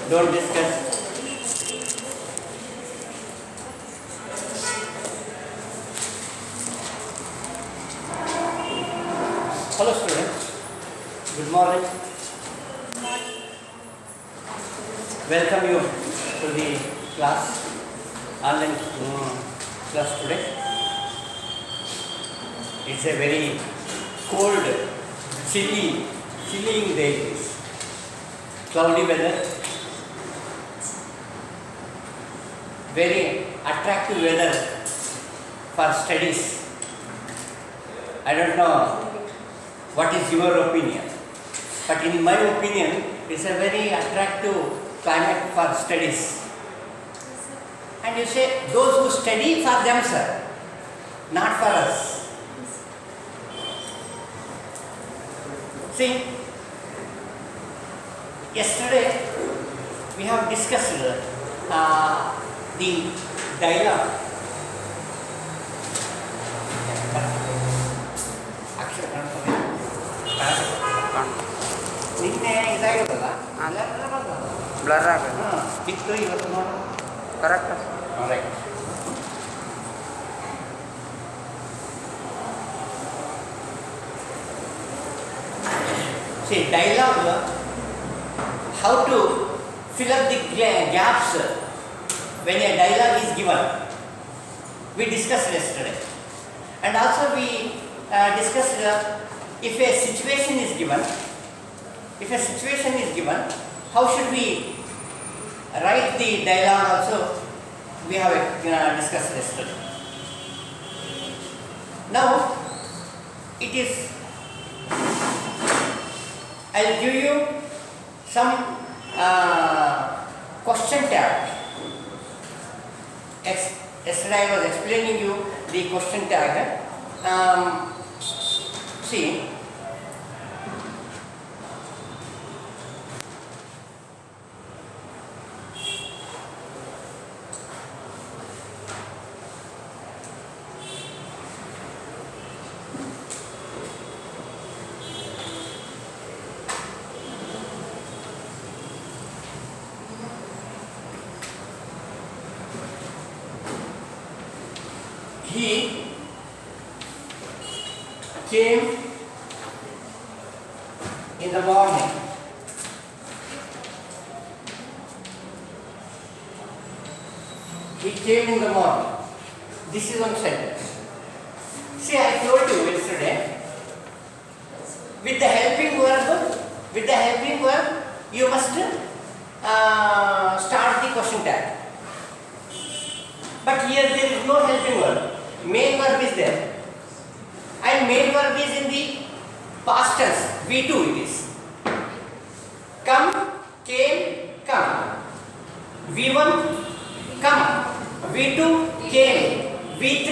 Don't discuss. Hello students, good morning. Welcome you to the class, online class today. It's a very cold, chilling day. It is. Cloudy weather, very attractive weather for studies. I don't know what is your opinion, but in my opinion, it's a very attractive climate for studies. And you say those who study for themselves, not for us. See, yesterday we have discussed the dialogue. ನಿನ್ನೆ ಇದಾಗಿರೋದಲ್ಲ blur ಆಗ ಇತ್ತು ಇವತ್ತು ನೋಡು correct right. See, dialogue, how to fill up the gaps when a dialogue is given. We discussed yesterday. And also we discussed if a situation is given, how should we write the dialogue also, we have discussed yesterday. Now, it is, I'll give you some question tag. Yesterday I was explaining you the question tag. See, he came in the morning. He came in the morning. This is one sentence. See, I told you yesterday, with the helping verb, you must start the question tag. But here there is no helping verb. Main verb is there. And main verb is in the past tense. V2 it is. Come, came, come. V1, come. V2, came. V3,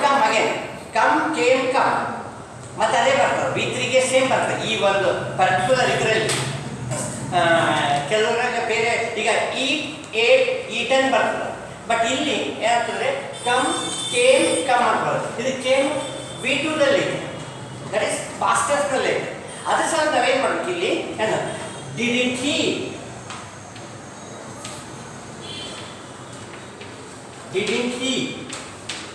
come again. Come, came, come. ಮತ್ತೆ ಅದೇ ಬರ್ತದೆ V3ಗೆ same ಬರ್ತದೆ. ಈ ಒಂದು particular ಇದರಲ್ಲಿ ಕೆಲವರೆಲ್ಲ ಬೇರೆ ಈಗ ಈಟನ್ ಬರ್ತದೆ. ಬಟ್ ಇಲ್ಲಿ ಏನಾಗ್ತದೆ ಕಮ್ ಕೇಮ್ ಕಮ್ ಅಂತ ಬರುತ್ತೆ. ಇದು ಕೇಮ್ V2ದಲ್ಲಿ ಇದೆ, ದಟ್ ಇಸ್ ಪಾಸ್ಟ್ ಟೆನ್ಸ್ನಲ್ಲಿ ಇದೆ. ಅದು ಸಹ ನಾವೇನು ಮಾಡಬೇಕು ಇಲ್ಲಿ ಏನು ಡಿಡ್ ಹಿ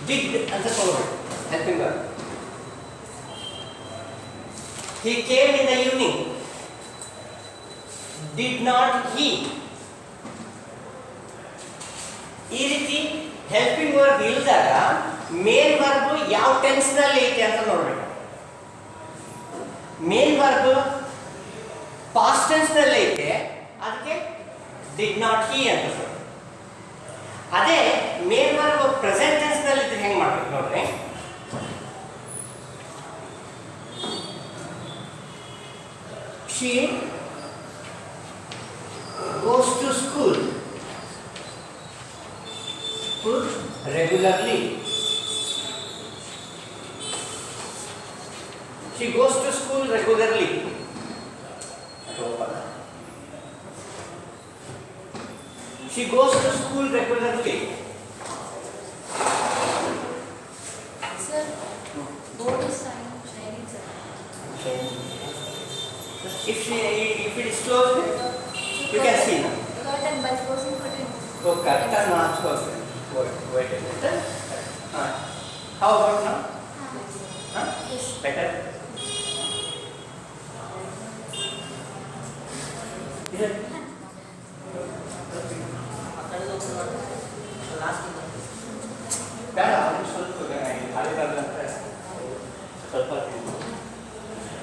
ಡಿಡ್ ಅಂತ ತಗೋಬೇಕು helping verb. He came in the evening. Did not he? ಈ ರೀತಿ ಹೆಲ್ಪಿಂಗ್ ವರ್ಬ್ ಇಲ್ದಾಗ ಮೇನ್ ವರ್ಬ್ ಯಾವ ಟೆನ್ಸ್ ನಲ್ಲಿ ಐತೆ ಅಂತ ನೋಡ್ಬೇಕು. ಮೇನ್ ವರ್ಬ್ ಪಾಸ್ಟ್ ಟೆನ್ಸ್ ನಲ್ಲಿ ಐತೆ, ಅದಕ್ಕೆ ಡಿಡ್ ನಾಟ್ ಹಿ ಅಂತ. ಅದೇ ಮೇನ್ ವರ್ಬ್ ಪ್ರೆಸೆಂಟ್ ಟೆನ್ಸ್ ನಲ್ಲಿ ಇದ್ರೆ ಹೆಂಗ್ ಮಾಡ್ಬೇಕು ನೋಡ್ರಿ. She goes to school regularly. She goes to school regularly. She goes to school regularly. Sir, board is shining, sir. If it is closed, you can see now. curtain by closing curtain. So curtain also. Wait a minute. How about now? Huh? Yes. Better? Is it? ಬೇಡ ಅವ್ರಿಗೆ ಸ್ವಲ್ಪ ಖಾಲಿ ಸ್ವಲ್ಪ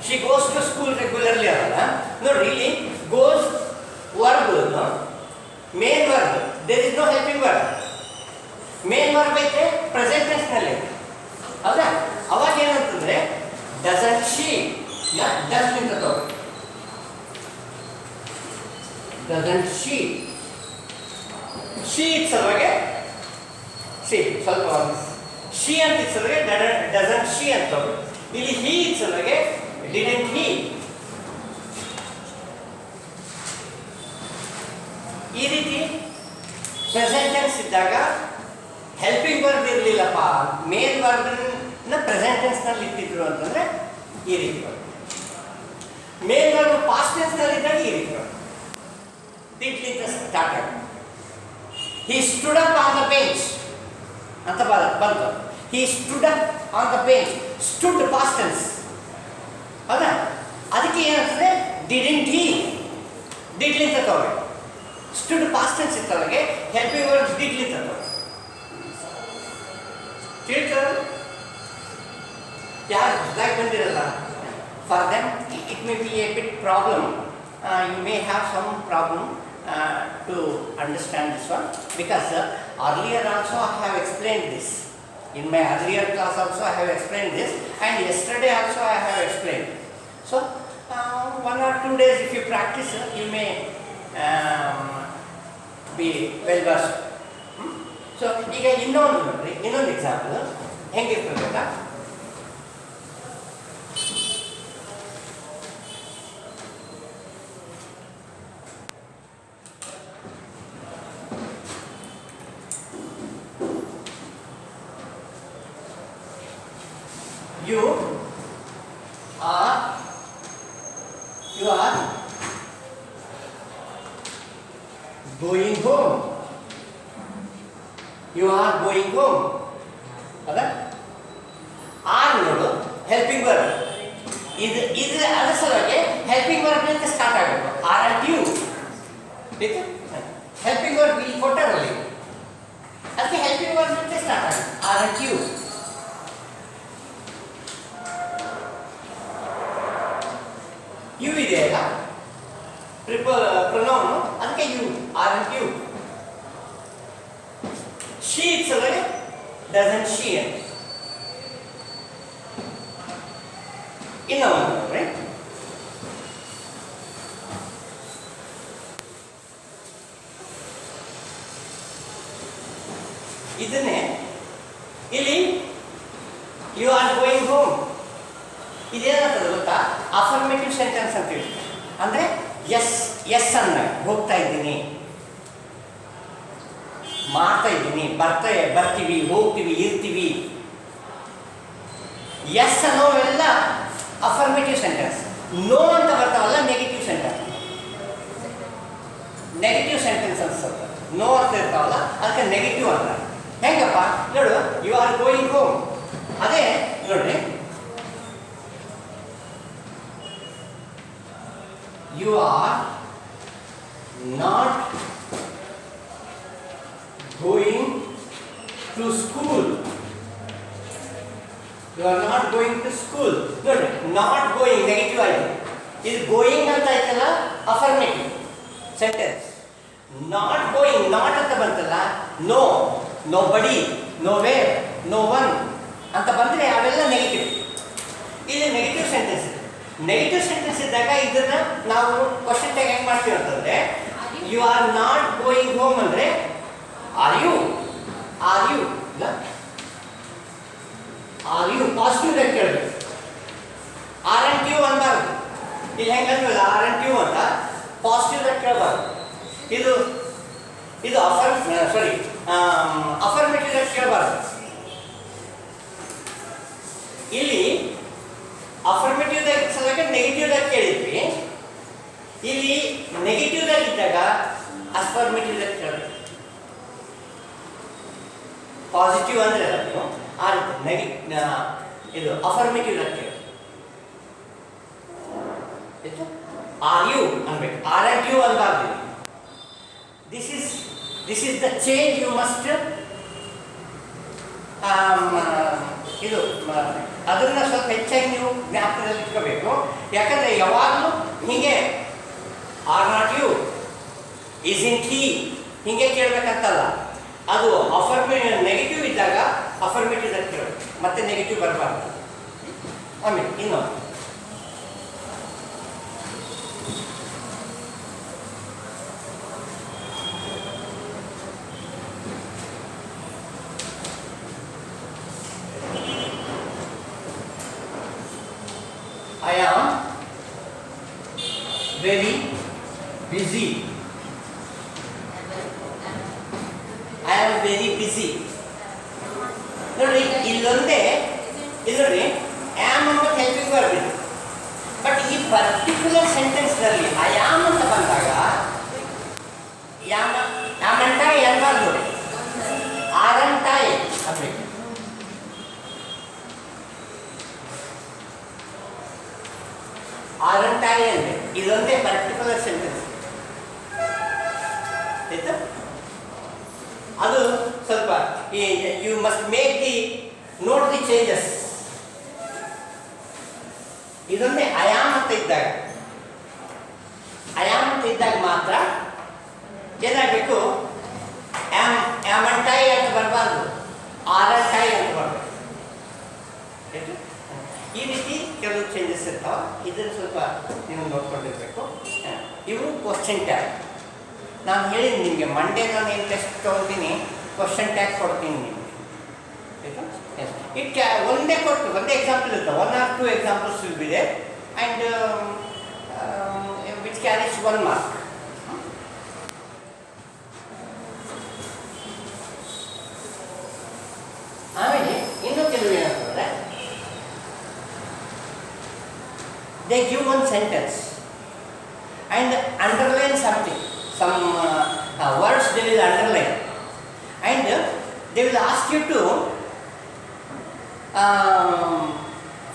she goes to school regularly ಅಲ್ಲ ನೋಡ್ರಿ ಇಲ್ಲಿ goes verb main verb there is no helping verb main verb ಐತೆ present tense ನಲ್ಲಿ ಹೌದಾ ಅವಾಗ ಏನಂತಂದ್ರೆ doesn't she does ಅಂತ ತಗೋ doesn't she ಇತ್ಸಲ್ವಾಗೆ ಸ್ವಲ್ಪ she ಅಂತ ಇತ್ಸಲ್ವಾಗೆ doesn't she ಅಂತ ತಗೋ ಇಲ್ಲಿ he ಇತ್ಸಲ್ವಾಗೆ didn't he ಈ ರೀತಿ ಪ್ರೆಸೆಂಟ್ ಟೆನ್ಸ್ ಇದ್ದಾಗ ಹೆಲ್ಪಿಂಗ್ ವರ್ಬ್ ಇರಲಿಲ್ಲಪ್ಪ ಮೇನ್ ವರ್ಬ್ ನ ಪ್ರೆಸೆಂಟ್ ಟೆನ್ಸ್ ನಲ್ಲಿ ಇಟ್ಟಿದ್ರು ಅಂತಂದ್ರೆ ಈ ರೀತಿ ಮೇನ್ ವರ್ಬ್ ಪಾಸ್ಟ್ ಟೆನ್ಸ್ ನಲ್ಲಿ ಇದ್ದಾಗ ಈ ರೀತಿ ದಿಟ್ಲಿಂದ ಸ್ಟಾರ್ಟ್ ಆಗುತ್ತೆ he stood up on the bench ಅಂತ ಬಂತು he stood up on the bench stood past tense ಹೌದಾ ಅದಕ್ಕೆ ಏನಂತಂದ್ರೆ ಡಿಡೆಂಟ್ ಹಿ ಡಿಡ್ಲಿಂತ ತಗೊಳ್ಳಿ ಸ್ಟುಡ್ ಪಾಸ್ಟ್ ಟೆನ್ಸ್ ಇತ್ತವರಿಗೆ ಹೆಲ್ಪಿಂಗ್ ವರ್ಬ್ಸ್ ಡಿಡ್ಲಿಂತ ತಗೊಳ್ಳಿ ತಿಳಿತದ ಯಾರು ಹೊಸದಾಗಿ ಬಂದಿರಲ್ಲ for them it may be a bit problem you may have some problem to understand this one because earlier also I have explained this in my earlier class also I have explained this and yesterday also I have explained. So 1 or 2 days if you practice you may be well versed. So ಈಗ ಇನ್ನೊಂದು example ಹೆಂಗಿರ್ತದೆ ಗೊತ್ತಾ you are going home. You are going home. ಹೌದಾ are ನೋಡು helping verb ಇದು ಅದರ ಸಲುವಾಗಿ helping verb ಅಂತ start ಆಗಬೇಕು ಆರ್ ಯು ಹೆಲ್ಪಿಂಗ್ ವರ್ಬ್ ಇಲ್ಲಿ ಕೊಟ್ಟಾರಲ್ಲಿ ಅದಕ್ಕೆ ಹೆಲ್ಪಿಂಗ್ ವರ್ಬ್ ಅಂತ ಸ್ಟಾರ್ಟ್ ಆಗುತ್ತೆ ಆರ್ ಯು ಯು ಇದೆಯಲ್ಲ ಪ್ರೊನೌನ್ ಅದಕ್ಕೆ you are and you she ಇಟ್ಸಲ್ವರೆ ಡಸಂಟ್ ಶಿ ಅಂತ ಇನ್ನು ಒಂದು ನೋಡ್ರಿ ಇದನ್ನೇ ಇಲ್ಲಿ ಯು ಆರ್ ಗೋಯಿಂಗ್ ಹೋಮ್ ಇದೇನಾಗ್ತದೆ ಗೊತ್ತಾ ಅಫರ್ಮೇಟಿವ್ ಸೆಂಟೆನ್ಸ್ ಅಂತೇಳಿ ಅಂದರೆ ಎಸ್ ಅನ್ನ ಹೋಗ್ತಾ ಇದ್ದೀನಿ ಮಾಡ್ತಾ ಇದ್ದೀನಿ ಬರ್ತೀವಿ ಹೋಗ್ತೀವಿ ಇರ್ತೀವಿ ಎಸ್ ಅನ್ನೋವೆಲ್ಲ ಅಫರ್ಮೇಟಿವ್ ಸೆಂಟೆನ್ಸ್ ನೋ ಅಂತ ಬರ್ತಾವಲ್ಲ ನೆಗೆಟಿವ್ ಸೆಂಟೆನ್ಸ್ ಅನ್ಸುತ್ತೆ ನೋ ಅಂತ ಇರ್ತಾವಲ್ಲ ಅದಕ್ಕೆ ನೆಗೆಟಿವ್ ಅಂತ ಹೆಂಗಪ್ಪ ನೋಡು ಯು ಆರ್ ಗೋಯಿಂಗ್ ಹೋಮ್ ಅದೇ ನೋಡ್ರಿ you are not going to school. You are not going to school. ನೋಡಿ not going ನೆಗೆಟಿವ್ ಆಯಿತು ಇದು ಗೋಯಿಂಗ್ ಅಂತ ಆಯ್ತಲ್ಲ affirmative sentence not going not ಅಂತ ಬಂತಲ್ಲ no nobody nowhere no one ಅಂತ ಬಂದರೆ ಅವೆಲ್ಲ ನೆಗೆಟಿವ್ ಇಲ್ಲಿ ನೆಗೆಟಿವ್ ಸೆಂಟೆನ್ಸ್ ನೆಗೆಟಿವ್ ಸೆಂಟೆನ್ಸ್ ಇದ್ದಾಗ ಇದನ್ನ ನಾವು ಕ್ವಶನ್ ಟ್ಯಾಗ್ ಹೆಂಗೆ ಮಾಡ್ತೀವಿ ಅಂತಂದ್ರೆ you are not going home ಅಂದರೆ ಆರ್ ಯು ಪಾಸಿಟಿವ್ ಆಗಿ ಕೇಳಬೇಕು ಆರ್ ಅಂಡ್ ಯು ಅನ್ಬಾರ್ದು ಇಲ್ಲಿ ಹೆಂಗಂದ್ವಲ್ಲ ಆರ್ ಅಂಡ್ ಯು ಅಂತ ಪಾಸಿಟಿವ್ ಆಗಿ ಕೇಳಬಾರ್ದು ಇದು ಅಫರ್ಮೇಟಿವ್ ಆಗಿ ಕೇಳಬಾರ್ದು ಇಲ್ಲಿ ಅಫರ್ಮೇಟಿವ್ ಸಲುವಾಗಿ ನೆಗೆಟಿವ್ ಆಗಿ ಕೇಳಿದ್ವಿ ಇಲ್ಲಿ ನೆಗೆಟಿವ್ ಆಗಿದ್ದಾಗ ಆ affirmative ಅಂತ ಹೇಳ್ಬೇಕು. ಪಾಸಿಟಿವ್ ಅಂದ್ರೆ ನೀವು ಇದು ಅಫರ್ಮೇಟಿವ್ ಅಂತ ಹೇಳಿ ಆರ್ ಯು ಅನ್ಬೇಕು, ಆರ್ ಯು ಅನ್ಬಾರ್ದು. This is the change you must ಇದು ಅದನ್ನ ಸ್ವಲ್ಪ ಹೆಚ್ಚಾಗಿ ನೀವು ಜ್ಞಾಪಕದಲ್ಲಿ ಇಟ್ಕೋಬೇಕು. ಯಾಕಂದ್ರೆ ಯಾವಾಗಲೂ ಹೀಗೆ are not you, isn't he ಹೀಗೆ ಕೇಳಬೇಕಂತಲ್ಲ. ಅದು ನೆಗೆಟಿವ್ ಇದ್ದಾಗ ಅಫರ್ಮೇಟಿವ್ ಅಂತ ಕೇಳಬೇಕು, ಮತ್ತೆ ನೆಗೆಟಿವ್ ಬರಬಾರ್ದು. ಆಮೇಲೆ ಇನ್ನೊಂದು I am very busy. I am very busy. ನೋಡ್ರಿ ಇಲ್ಲೊಂದೇ ನೋಡಿ ಆಮ್ ಅಂತ ಹೆಲ್ಪಿಂಗ್ ವರ್ಬ್ ಇದೆ. ಬಟ್ ಈ ಪರ್ಟಿಕ್ಯುಲರ್ ಸೆಂಟೆನ್ಸ್ನಲ್ಲಿ ಐ ಆಮ್ ಅಂತ ಬಂದಾಗ ಯಾಮಂಟಾಯ್ ಅನ್ಬಾರ್ದು, ಆರಂಟಾಯ್ ಅನ್ಬೇಕು. ಆರಂಟಾಯ್ ಅಂದ್ರೆ ಇದೊಂದೇ ಪರ್ಟಿಕ್ಯುಲರ್ ಸೆಂಟೆನ್ಸ್ ಆಯ್ತಾ. ಅದು ಸ್ವಲ್ಪ you must make the note the changes. ಇದೊಂದೇ ಅಯಾಮ್ ಅಂತ ಇದ್ದಾಗ ಮಾತ್ರ ಏನಾಗಬೇಕು, ಆಮಂಟಾಯ್ ಅಂತ ಬರಬಾರ್ದು, ಆರಂಟಾಯ್ ಅಂತ ಬರಬೇಕು. ಈ ರೀತಿ ಕೆಲವು ಚೇಂಜಸ್ ಇರ್ತಾವೆ. ಇದನ್ನು ಸ್ವಲ್ಪ ನೀವು ನೋಡ್ಕೊಂಡಿರ್ಬೇಕು. ಇವು ಕ್ವಶನ್ ಟ್ಯಾಗ್. ನಾನು ಹೇಳಿದ್ದೀನಿ ನಿಮಗೆ ಮಂಡೇ ನಾನು ಏನು ಟೆಸ್ಟ್ ತೊಗೊಳ್ತೀನಿ, ಕ್ವಶನ್ ಟ್ಯಾಗ್ ಕೊಡ್ತೀನಿ ನಿಮಗೆ. ಒಂದೇ ಎಕ್ಸಾಂಪಲ್ ಇರ್ತವೆ, 1 or 2 examples will be there and which carries 1 mark. ಆಮೇಲೆ ಇನ್ನೂ ಕೆಲವು ಏನಂತಂದರೆ they give one sentence and underline something, some words they will underline, and they will ask you to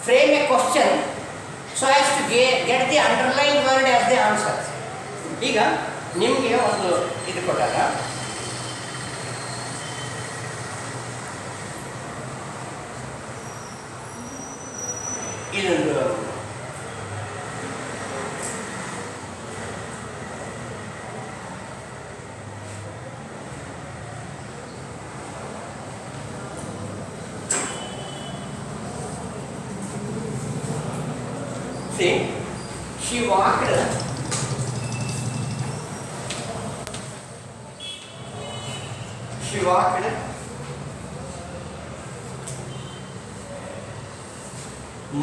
frame a question so as to get the underlined word as the answer. ಈಗ ನಿಮಗೆ ಒಂದು ಇದು ಕೊಟ್ಟಾಗ ಇದೊಂದು see, she walked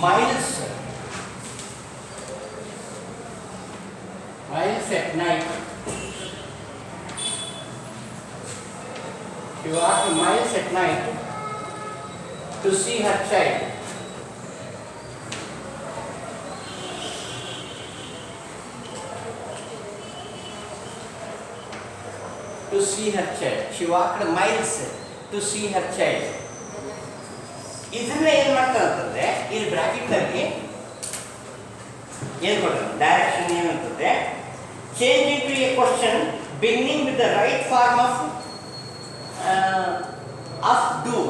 miles at night. She walked miles at night to see her child. To see her child. She walked miles to see her child. ಇದನ್ನ ಏನು ಮಾಡ್ತಾರೆ ಅಂತಂದ್ರೆ ಇಲ್ಲಿ ಬ್ರಾಕೆಟ್ನಲ್ಲಿ ಏನು ಕೊಡ್ತಾರೆ, ಡೈರೆಕ್ಷನ್ ಏನಂತಂದ್ರೆ change into a question beginning with the right form of do.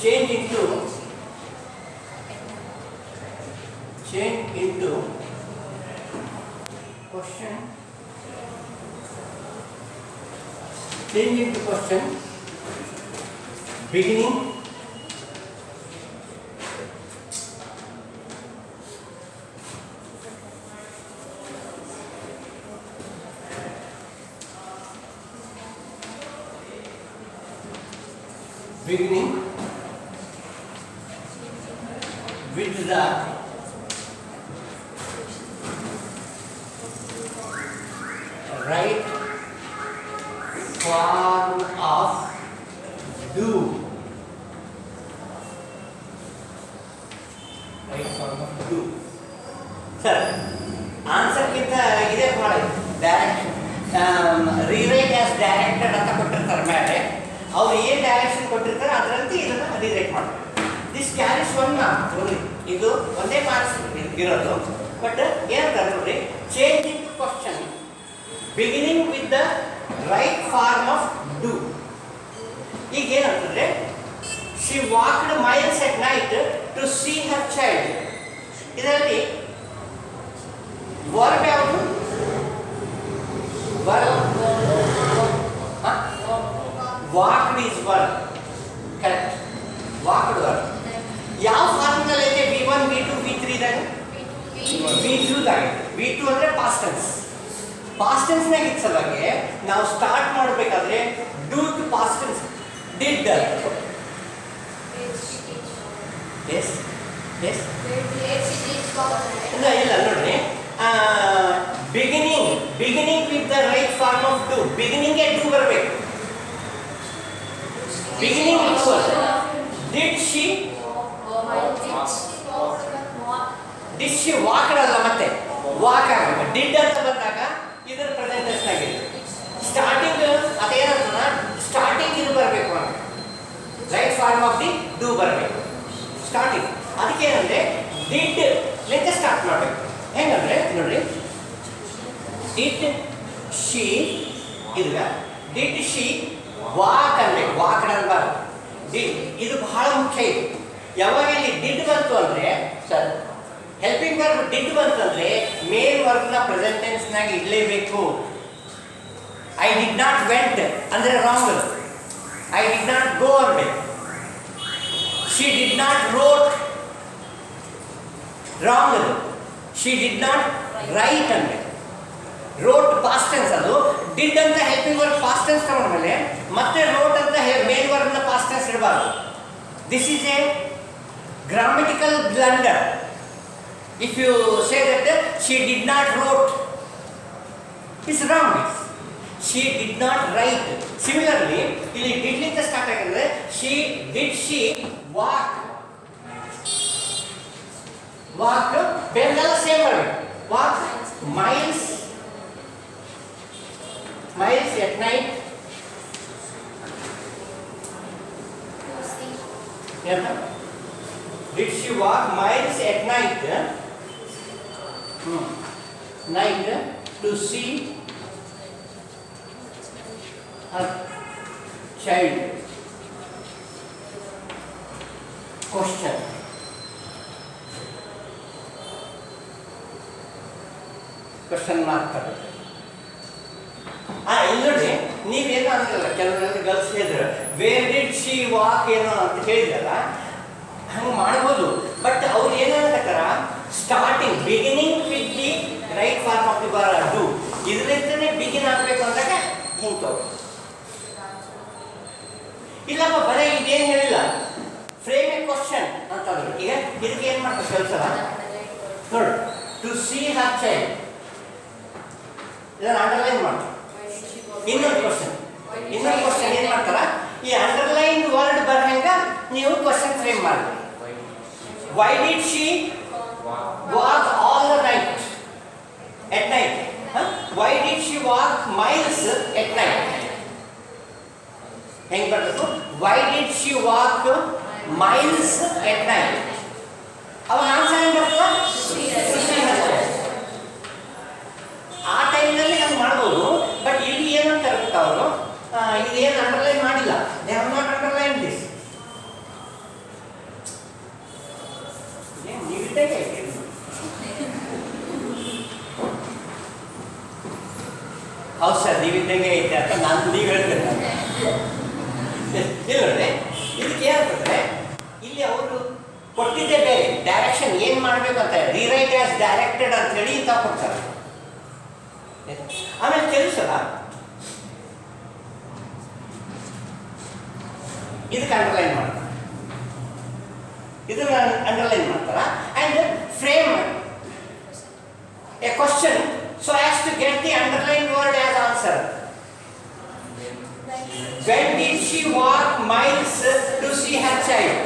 change into question, change into question beginning with the right form of do. Right form of do. Sir, ಆನ್ಸರ್ಗಿಂತ ಇದೇ ಮಾಡಿ direct rewrite as directed ಅಂತ ಕೊಟ್ಟಿರ್ತಾರೆ ಮೇಲೆ. ಅವ್ರು ಏನು direction ಕೊಟ್ಟಿರ್ತಾರೆ ಅದರಂತೆ ಇದನ್ನು ರೀರೈಟ್ ಮಾಡ್ತಾರೆ. This carries one mark only. ಇದು ಒಂದೇ ಮಾರ್ಕ್ಸ್ ಇರೋದು. ಬಟ್ ಏನಂತಾರೆ ನೋಡ್ರಿ, change into question beginning with the right form of do. ಈಗ ಏನಂತಂದ್ರೆ, she walked miles at night to see her child. ಇದರಲ್ಲಿ ವರ್ಬ್ ಯಾವುದು? Walked is verb. Correct. Walked verb ಯಾವ ಫಾರ್ಮ್ನಲ್ಲಿ ಐತೆ? V1 V2 V3 ದಾಗ V2 ದಾಗ. V2 ಅಂದ್ರೆ ಪಾಸ್ಟ್ ಟೆನ್ಸ್. ಪಾಸ್ಟ್ ಟೆನ್ಸ್ ನಾಗ ಇದ್ಸದಾಗೆ ನಾವು ಸ್ಟಾರ್ಟ್ ಮಾಡಬೇಕಾದ್ರೆ do to past tense did. Yes yes ಇಲ್ಲ ನೋಡ್ರಿ, beginning with the right form of do. Beginning do ಬರಬೇಕು. ಬಿಗಿನಿಂಗ್ ಡಿಡ್ ಶಿ ವಾಕ್ಡ್ ಅಲ್ಲ, ಮತ್ತೆ ವಾಕ್ ಆಗಬೇಕು. ಡಿಡ್ ಅಂತ ಬಂದಾಗ ಇದರ ಪ್ರೆಸೆಂಟ್ ಟೆನ್ಸ್ ಆಗಿದೆ. ಸ್ಟಾರ್ಟಿಂಗ್ ಅದೇನಂತ ಸ್ಟಾರ್ಟಿಂಗ್ ಇದು ಬರಬೇಕು ಅಂತ right form of the do ಬರಬೇಕು ಸ್ಟಾರ್ಟಿಂಗ್. ಅದಕ್ಕೆ ಏನಂದ್ರೆ ಡಿಡ್ ಲೆಕ್ಕ ಸ್ಟಾರ್ಟ್ ಮಾಡಬೇಕು. ಹೆಂಗಂದ್ರೆ ನೋಡ್ರಿ, ಡಿಡ್ ಶಿ ಇದು ಡಿಡ್ ಶಿ ವಾಕ್ ಅಂದ್ರೆ ವಾಕ್ಡ್ ಅನ್ಬಾರ್ದು. ಡಿಡ್ ಇದು ಬಹಳ ಮುಖ್ಯ. ಇದು ಯಾವಾಗ ಇಲ್ಲಿ ಡಿಡ್ ಬಂತು ಅಂದ್ರೆ ಸರ್ ಹೆಲ್ಪಿಂಗ್ ವರ್ಬ್ ಡಿಡ್ ಬಂತಂದ್ರೆ ಮೇನ್ ವರ್ಬ್ನ ಪ್ರೆಸೆಂಟ್ ಟೆನ್ಸ್ನಾಗ ಇಡಲೇಬೇಕು. ಐ ಡಿಡ್ ನಾಟ್ ವೆಂಟ್ ಅಂದ್ರೆ wrong. I did not go ಅನ್ಬೇಕು. She did not wrote wrong ಅದು. ಶಿ ಡಿಡ್ ನಾಟ್ ರೈಟ್ ಅನ್ಬೇಕು. ರೋಟ್ ಪಾಸ್ಟ್ ಟೆನ್ಸ್ ಅದು. ಡಿಡ್ ಅಂತ ಹೆಲ್ಪಿಂಗ್ ವರ್ಬ್ ಪಾಸ್ಟ್ ಟೆನ್ಸ್ ತಗೊಂಡ್ಮೇಲೆ ಮತ್ತೆ ರೋಟ್ ಅಂತ ಮೇನ್ ವರ್ಬ್ನ ಪಾಸ್ಟ್ ಟೆನ್ಸ್ ಇಡಬಾರ್ದು. This is a grammatical blunder. If you say that she did not wrote, it's wrong. She did not write. Similarly, ಇಲ್ಲಿ did ಲಿಂದ start ಆಗಿದ್ರೆ she walk ಬೆಂಗಲ್ಲ same ಮಾಡಬೇಕು. Walk miles at night. Did she walk miles at night? Night to see her child. Question. Question mark. ಇಲ್ಲಿ ನೋಡಿ, ನೀವೇನು ಅಂತಿಲ್ಲ. ಕೆಲವರಲ್ಲಿ girls ಹೇಳಿದ್ರು ವೇರ್ ಡಿಡ್ ಶಿ ವಾಕ್ ಏನೋ ಅಂತ ಹೇಳಿದ್ರಲ್ಲ, ಹಂಗೆ ಮಾಡ್ಬೋದು. ಬಟ್ ಅವ್ರು ಏನಂತಾರ, starting beginning with the right form of the do ಇದರಿಂದನೇ ಬಿಗಿನ್ ಆಗಬೇಕು ಅಂದಾಗ ಹಿಂಗೆ ಇಲ್ಲಪ್ಪ ಬರೀ ಇದೇನು ಹೇಳಿಲ್ಲ, ಫ್ರೇಮ್ ಎ ಕ್ವಶನ್ ಅಂತಂದ್ರು. ಈಗ ಇದಕ್ಕೆ ಏನು ಮಾಡ್ತಾರೆ ಕೆಲಸ ನೋಡಿ, ಟು ಸಿ ಹರ್ ಚೈಲ್ಡ್ ಇದನ್ನು ಅಂಡರ್ಲೈನ್ ಮಾಡ್ತಾರೆ. ಇನ್ನೊಂದು ಕ್ವಶನ್ ಏನು ಮಾಡ್ತಾರ, ಈ ಅಂಡರ್ಲೈನ್ ವರ್ಡ್ ಬರಂಗ ನೀವು ಕ್ವಶನ್ ಫ್ರೇಮ್ ಮಾಡಿ. Why did she walk all the night at night? Why did she walk miles at night? ಹೆಂಗ್ ಬರ್ತದೆ? Why did she walk miles at night? ಅವಾಗ ಆನ್ಸರ್ ಏನು ಬರ್ತದೆ? ಆ ಟೈಮ್ನಲ್ಲಿ ಹಂಗೆ ಮಾಡ್ಬೋದು. ಬಟ್ ಇಲ್ಲಿ ಏನಂತ ಇರ್ಬೇಕು ಅವರು, ಇದೇನು ಅಂಡರ್ಲೈನ್ ಮಾಡಿಲ್ಲ. They have not underline this. ಹೌದು ಸರ್, ನೀವಿದ್ದಂಗೆ ಐತೆ ಅಂತ ನೀವು ಹೇಳ್ತೇನೆ. ಇಲ್ಲ ನೋಡಿ, ಇದಕ್ಕೆ ಏನಾಗ್ತದೆ, ಇಲ್ಲಿ ಅವರು ಕೊಟ್ಟಿದ್ದೇ ಬೇರೆ ಡೈರೆಕ್ಷನ್ ಏನು ಮಾಡಬೇಕು ಅಂತ, ರಿರೈಟ್ ಆಸ್ ಡೈರೆಕ್ಟೆಡ್ ಅಂತ ಹೇಳಿ ಇಂಥ ಕೊಡ್ತಾರೆ. ಆಮೇಲೆ ಕೆಲಸಲ್ಲ ಇದಕ್ಕೆ ಅಂಡರ್ಲೈನ್ ಮಾಡ್ತಾರೆ, ಇದನ್ನ ಅಂಡರ್ಲೈನ್ ಮಾಡ್ತಾರ. And frame A question so as to get the underlined word as answer. When did she walk miles to see her child?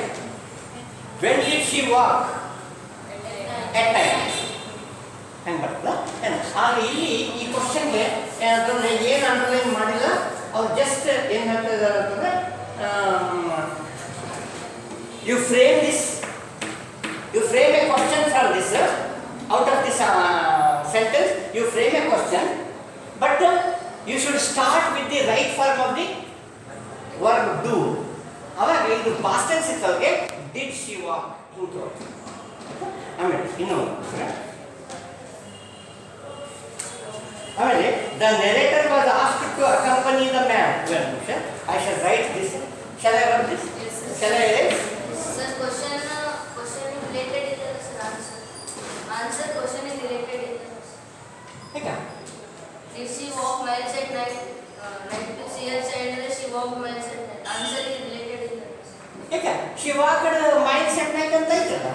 When did she walk? At night. Hang on. ಆಗ ಇಲ್ಲಿ ಈ ಕ್ವಶನ್ಗೆ ಏನು underline ಮಾಡಿಲ್ಲ ಅವ್ರು just ಏನು ಹೇಳ್ತಿದ್ದಾರೆ ಅಂತಂದರೆ you frame a question from this out of this sentence you frame a question but you should start with the right form of the verb do aವಾಗ ಇದು past tense ಇತ್ತವ್ರಿಗೆ did she walk into ಆಮೇಲೆ ಆಮೇಲೆ the narrator was asked to accompany the man I shall write this shall I write this Yes, sir. shall I write Sir, question related is answer. Answer question is related is okay Did she walk miles at night? Right to see her child, she walked miles at night. Answer is related is okay she walked miles at night ಅಂತ ಐತಲ್ಲ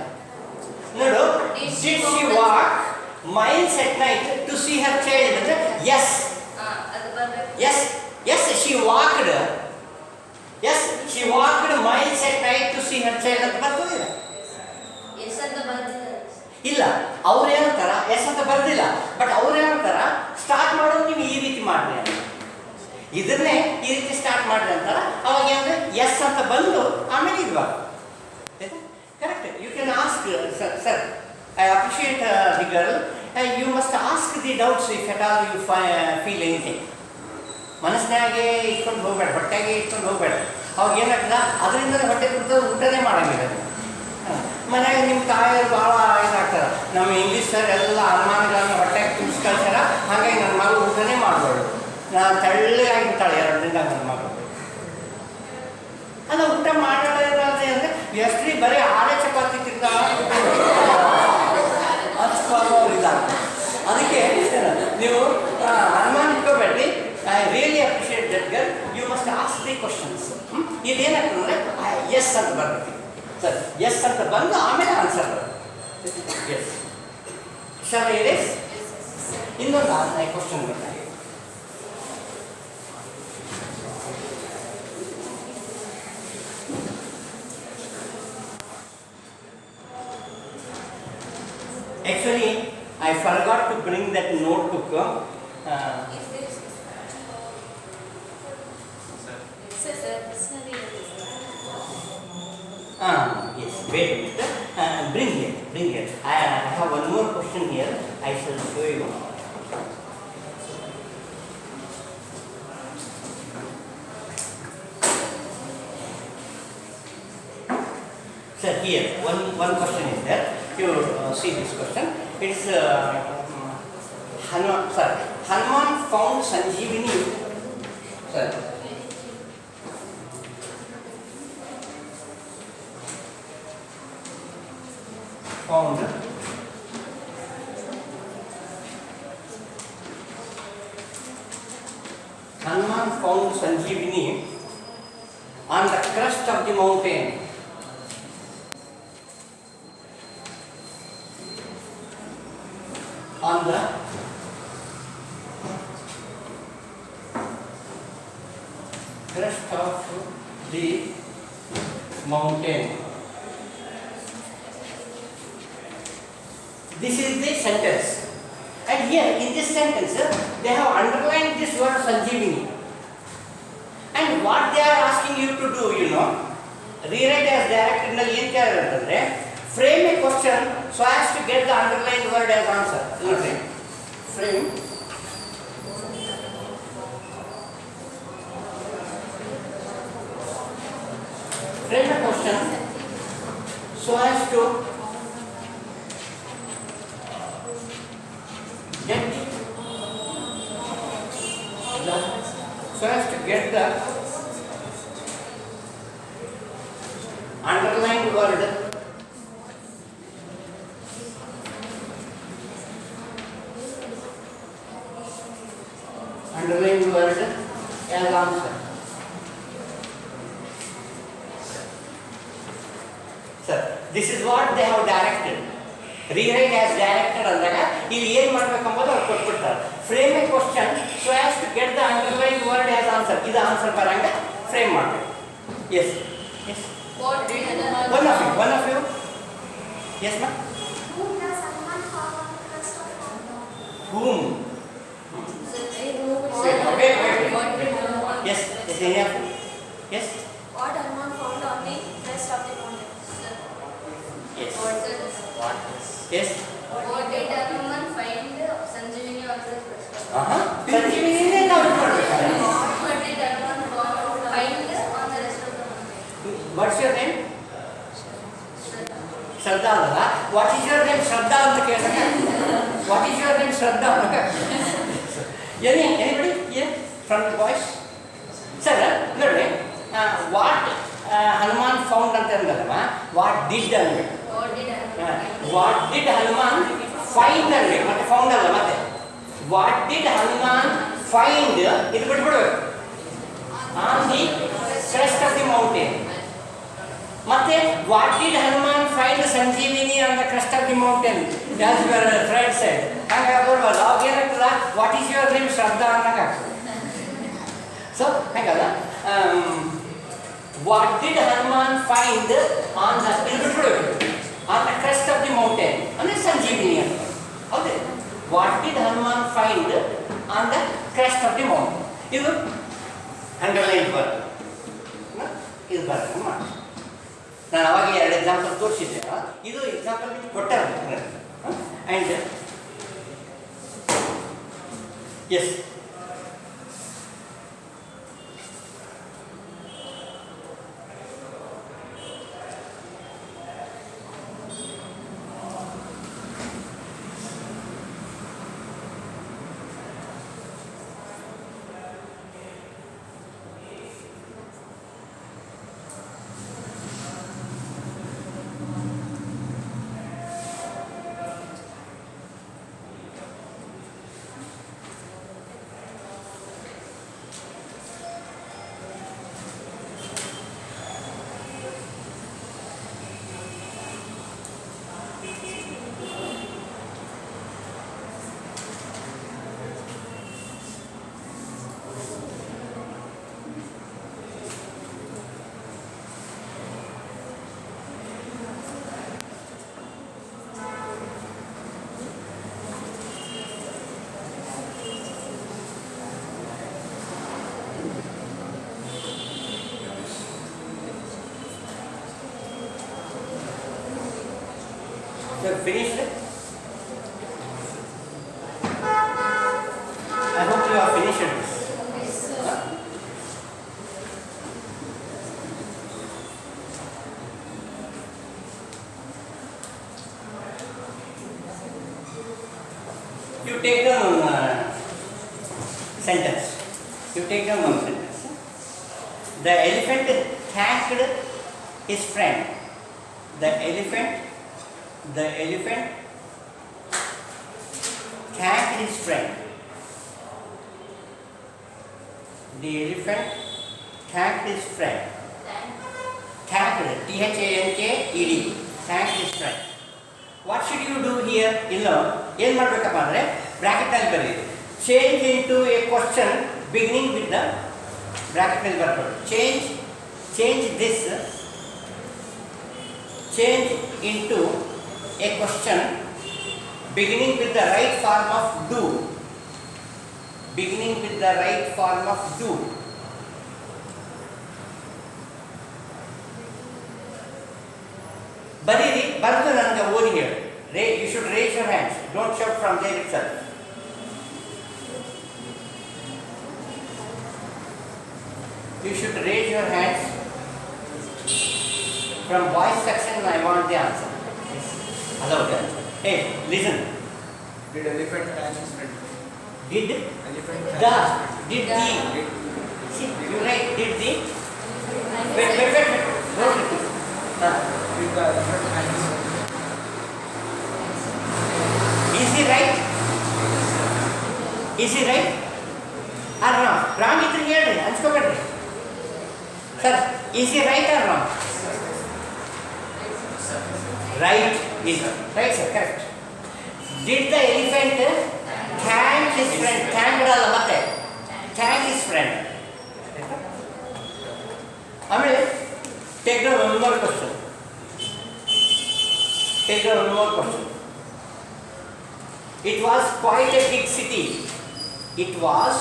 ನೋಡು Did did she she walk walk miles at night to see her child ಅಂದ್ರೆ yes ಅದು ಬರ್ಬೇಕು. yes yes she walked miles at night to see her child ಅಂತ ಬರ್ತದಿಲ್ಲ Yes ಅಂತ ಬರ್ದಿದ್ದಾರೆ. ಇಲ್ಲ ಅವ್ರು ಏನಂತಾರ ಎಸ್ ಅಂತ ಬರ್ದಿಲ್ಲ ಬಟ್ ಅವ್ರು ಏನಂತಾರ ಸ್ಟಾರ್ಟ್ ಮಾಡೋದು ನೀವು ಈ ರೀತಿ ಮಾಡ್ರಿ ಅಂತ ಇದನ್ನೇ ಈ ರೀತಿ ಸ್ಟಾರ್ಟ್ ಮಾಡ್ರಿ ಅಂತಾರ ಅವಾಗ ಏನಂದ್ರೆ ಎಸ್ ಅಂತ ಬಂದು ಆಮೇಲೆ ಇದು correct you can ask sir I appreciate the girl you must ask the doubts if at all you feel anything ಮನಸ್ಸಿನಾಗೆ ಇಟ್ಕೊಂಡು ಹೋಗ್ಬೇಡ ಹೊಟ್ಟೆಗೆ ಇಟ್ಕೊಂಡು ಹೋಗ್ಬೇಡ ಅವಾಗ ಏನಾಗ್ತದ ಅದರಿಂದ ಹೊಟ್ಟೆ ಕುಡಿದು ಊಟನೇ ಮಾಡಂಗಿಲ್ಲ ಮನೆಯಾಗ ನಿಮ್ಮ ತಾಯಿಯರು ಭಾಳ ಇದಾಗ್ತಾರೆ ನಮ್ಮ ಇಂಗ್ಲೀಷ್ ಸರ್ ಎಲ್ಲ ಅನುಮಾನಗಳನ್ನು ಹೊಟ್ಟೆಗೆ ತುಂಬಿಸಿ ಕಳ್ಸ್ಯಾರ ಹಾಗಾಗಿ ನನ್ನ ಮಗಳು ಊಟನೇ ಮಾಡಬೇಡ ನಾನು ತೆಳ್ಳಗಾಗಿರ್ತಾಳೆ 2 ದಿನ ನನ್ನ ಮಗಳು ಅದು ಊಟ ಮಾಡೋದೇ ಅಂದರೆ ಎಷ್ಟ್ರಿ ಬರೀ ಆರೇ ಚಪಾತಿ ತಿಂದ ಇದ್ದಾರೆ ಅದಕ್ಕೆ ನೀವು ಅನುಮಾನ ಇಟ್ಕೋಬೇಡ್ರಿ I really appreciate that girl you must ask the questions ಇದೇನಾಗ್ತದೆ ಅಂದರೆ ಎಸ್ ಅಂತ ಬರ್ಬೇಕು ಸರ್ ಎಸ್ ಅಂತ ಬಂದು ಆಮೇಲೆ ಆನ್ಸರ್ ಬರುತ್ತೆ ಎಸ್ ಶಲ್ ಐ ರೇಸ್ ಇನ್ನೊಂದು ಕ್ವಶನ್ ಬೇಕಾಗಿ actually I forgot to bring that notebook yes wait a minute bring it I have one more question here I shall show you sir here one question is there you see this question it is Hanuman found Sanjeevini sir found Hanuman found Sanjeevini on the crest of the mountain on the crest of the mountain. This is the sentence, and here in this sentence they have underlined this word Sanjeevini, and what they are asking you to do, you know, rewrite as directed ನಲ್ಲಿ ಏನು ಕೇಳಿದ್ರೆ ಅಂತಂದ್ರೆ frame a question so as to get the underlined word as answer. Note frame a question so as to get the underlined word as answer. Sir, this is what they have directed. Rewrite as directed ಅಂದಾಗ ಇಲ್ಲಿ ಏನು ಮಾಡಬೇಕೆಂಬುದು ಅವ್ರು ಕೊಟ್ಬಿಡ್ತಾರೆ. Frame a question so as to get the underlined word as answer. ಇದು answer ಬರಂಗ frame ಮಾಡಬೇಕು. Yes. Yes. One of you. Yes, ma'am. Whom does Hanuman follow on the crest of mountain? whom. Sir, Wait. what did Hanuman? Yes, yes, yes, What Hanuman found on the crest of the mountain? Sir, yes, what did yes. what did Hanuman find Sanjeevani on the crest? Sanjeevani is not What did Hanuman find on the rest of the mountain? What's your name? Shraddha. Shraddha ಅಲ್ಲ. What is your name? Shraddha ಅಂತ ಕೇಳಿದಾಗ What is your name? Shraddha ಅಂತ anybody here from the boys? Sir, ನೋಡಿ what Hanuman found ಅಂತ ಅಂದಲ್ಲಮ್ಮ, what did ಅನ್ಬೇಕು. What did Hanuman What did Hanuman find ಅನ್ಬೇಕು, ಮತ್ತೆ found ಅಲ್ಲ ಮತ್ತೆ. What did Hanuman find ಇದು ಬಿಟ್ಬಿಡ್ಬೇಕು. On the crest of the mountain. ಮತ್ತೆ what did Hanuman find Sanjeevani on the crest of the mountain? As your friend said. ಹಾಗಾಗಿ ಬರುವಲ್ಲ ಅವಾಗ ಏನಾಗ್ತದ, what is your name? Shraddha ಅನ್ನೋಕ್ಕಾಗ್ತದೆ. ಸೊ ಹಾಗಲ್ಲ, what did Hanuman find on the crest of the mountain? ಅಂದರೆ ಸಂಜೀವಿನಿ ಅಂತ. ಹೌದೇ? What did Hanuman find on the crest of the mountain? ಇದು underline word. ಇದು ಬರ್ತದೆ ಮಾಡಿ. ನಾನು ಅವಾಗ 2 ಎಕ್ಸಾಂಪಲ್ ತೋರಿಸಿದ್ದೆ. ಇದು ಎಕ್ಸಾಂಪಲ್ ಕೊಟ್ಟಾರೆ. And yes, you have finished it? I hope you have finished this. Huh? You take down sentence. You take down one sentence. The elephant thanked his friend. The elephant thanked his friend. The elephant thanked his friend. Thanked, T-H-A-N-K-E-D. Thanked his friend. What should you do here? ಏನು ಮಾಡಬೇಕಪ್ಪ ಅಂದರೆ ಬ್ರ್ಯಾಕೆಟಲ್ಲಿ ಬರೀರಿ. Change into a question beginning with the ಬ್ರ್ಯಾಕೆಟಲ್ಲಿ ಬರ್ಬೋದು. Change this. Change into a question beginning with the right form of do. Beginning with the right form of do. ಬರೀರಿ, ಬರೆದು ನನಗೆ ಓದಿ ಹೇಳಿ. You should raise your hands. Don't shout from there itself. You should raise your hands. From voice section, I want the answer. Hello there. Hey, listen. Did elephant catch his friend? Did Elephant the catch did The. the see, you write did the wait. Don't repeat. Did the elephant catch his friend? Is he right? Is he right? Or wrong? Wrong ಇದ್ರೆ ಹೇಳ್ರಿ, ಅನ್ಸ್ಕೊಬೇಡ್ರಿ. Sir, is he right or wrong? Right is right, sir, correct. Did the elephant thank his friend? Thank ಅಲ್ಲ ಮತ್ತೆ thank his friend. ಆಮೇಲೆ take down one more question. Take down one more question. It was quite a big city. It was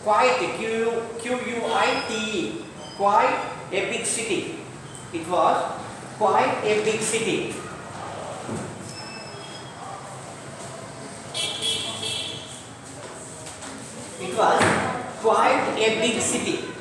quite Q-U-I-T-E, quite a big city. It was quite a big city. It was quite a big city.